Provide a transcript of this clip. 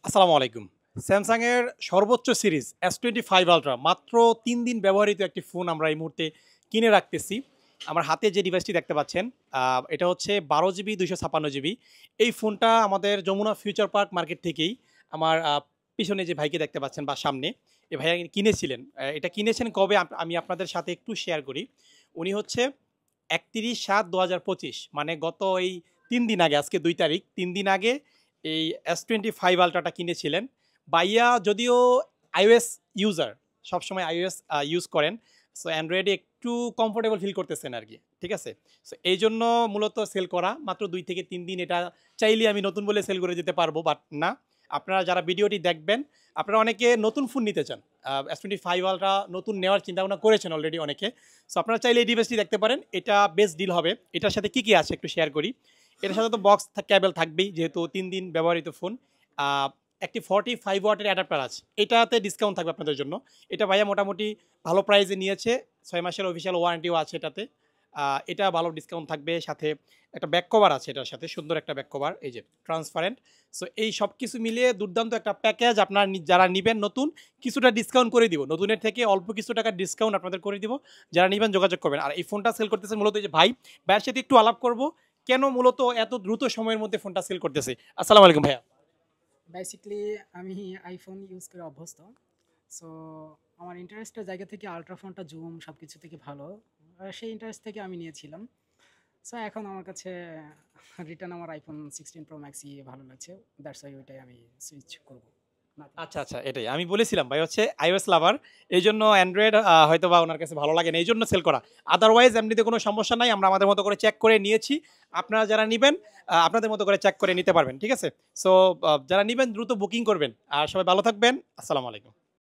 আসসালামু আলাইকুম। স্যামসাংয়ের সর্বোচ্চ সিরিজ S25 আল্ট্রা মাত্র ৩ দিন ব্যবহৃত একটি ফোন আমরা এই মুহূর্তে কিনে রাখতেছি। আমার হাতে যে ডিভাইসটি দেখতে পাচ্ছেন, এটা হচ্ছে ১২ জিবি ২৫৬ জিবি। এই ফোনটা আমাদের যমুনা ফিউচার পার্ক মার্কেট থেকেই আমার পিছনে যে ভাইকে দেখতে পাচ্ছেন বা সামনে, এই ভাইয়া কিনেছিলেন। এটা কিনেছেন কবে আমি আপনাদের সাথে একটু শেয়ার করি। উনি হচ্ছে ৩১/৭/২০২৫ মানে গত এই ৩ দিন আগে, আজকে ২ তারিখ, ৩ দিন আগে এই S25 আল্ট্রাটা কিনেছিলেন। ভাইয়া যদিও iOS ইউজার, সবসময় iOS ইউজ করেন। সো অ্যান্ড্রয়েডে একটু কমফোর্টেবল ফিল করতেছেন আরকি। ঠিক আছে? সো এইজন্য মূলত সেল করা। মাত্র ২ থেকে ৩ দিন, এটা চাইলেই আমি নতুন বলে সেল করে দিতে পারবো, বাট না। আপনারা যারা ভিডিওটি দেখবেন, আপনারা অনেকে নতুন ফোন নিতে চান। S25 আল্ট্রা নতুন নেওয়ার চিন্তাভাবনা করেছেন অলরেডি অনেকে। সো আপনারা চাইলে এই ডিভাইসটি দেখতে পারেন। এটা বেস্ট ডিল হবে। এটার সাথে কি আছে একটু শেয়ার করি। এটার সাথে তো বক্স কেবল থাকবেই, যেহেতু ৩ দিন ব্যবহৃত ফোন। আ একটি 45 ওয়াটের অ্যাডাপ্টার আছে। এটাতে ডিসকাউন্ট থাকবে আপনাদের জন্য। এটা ভাইয়া মোটামুটি ভালো প্রাইসে নিয়েছে। ৬ মাসের অফিসিয়াল ওয়ারেন্টিও আছে এটাতে। এটা ভালো ডিসকাউন্ট থাকবে। সাথে একটা ব্যাক কভার আছে এটার সাথে, সুন্দর একটা ব্যাক কভার, এই যে ট্রান্সপারেন্ট। সো এই সবকিছু মিলিয়ে দুর্দান্ত একটা প্যাকেজ। আপনারা যারা নিবেন নতুন, কিছুটা ডিসকাউন্ট করে দিব। নতুনের থেকে অল্প কিছু টাকা ডিসকাউন্ট আপনাদের করে দিব। যারা নিবেন যোগাযোগ করবেন। আর এই ফোনটা সেল করতেছে মূলত এই যে ভাই, ভাইয়ের সাথে একটু আলাপ করব। কেন মূলত এত দ্রুত সময়ের মধ্যে ফোনটা সেল করতেছে? আসসালামু আলাইকুম ভাইয়া। বেসিক্যালি আমি আইফোন ইউজ করে অভ্যস্ত। সো আমার ইন্টারেস্টের জায়গা থেকে আল্ট্রা ফোনটা জুম সব কিছু থেকে ভালো। সেই ইন্টারেস্ট থেকে আমি নিয়েছিলাম। সো এখন আমার কাছে রিটার্ন আমার আইফোন 16 প্রো ম্যাক্সই ভালো লাগছে। দ্যাটস ওয়াই ওইটাই আমি সুইচ করব। নাথিং। আচ্ছা, আচ্ছা, এটাই। আমি বলেছিলাম ভাই হচ্ছে iOS লাভার। এইজন্য অ্যান্ড্রয়েড হয়তোবা উনার কাছে ভালো লাগে না। এইজন্য সেল করা। আদারওয়াইজ এমনিতে কোনো সমস্যা নাই। আমরা আমাদের মতো করে চেক করে নিয়েছি। আপনারা যারা নিবেন, আপনাদের মতো করে চেক করে নিতে পারবেন। ঠিক আছে? সো যারা নিবেন দ্রুত বুকিং করবেন। আর সবাই ভালো থাকবেন। আসসালামু আলাইকুম।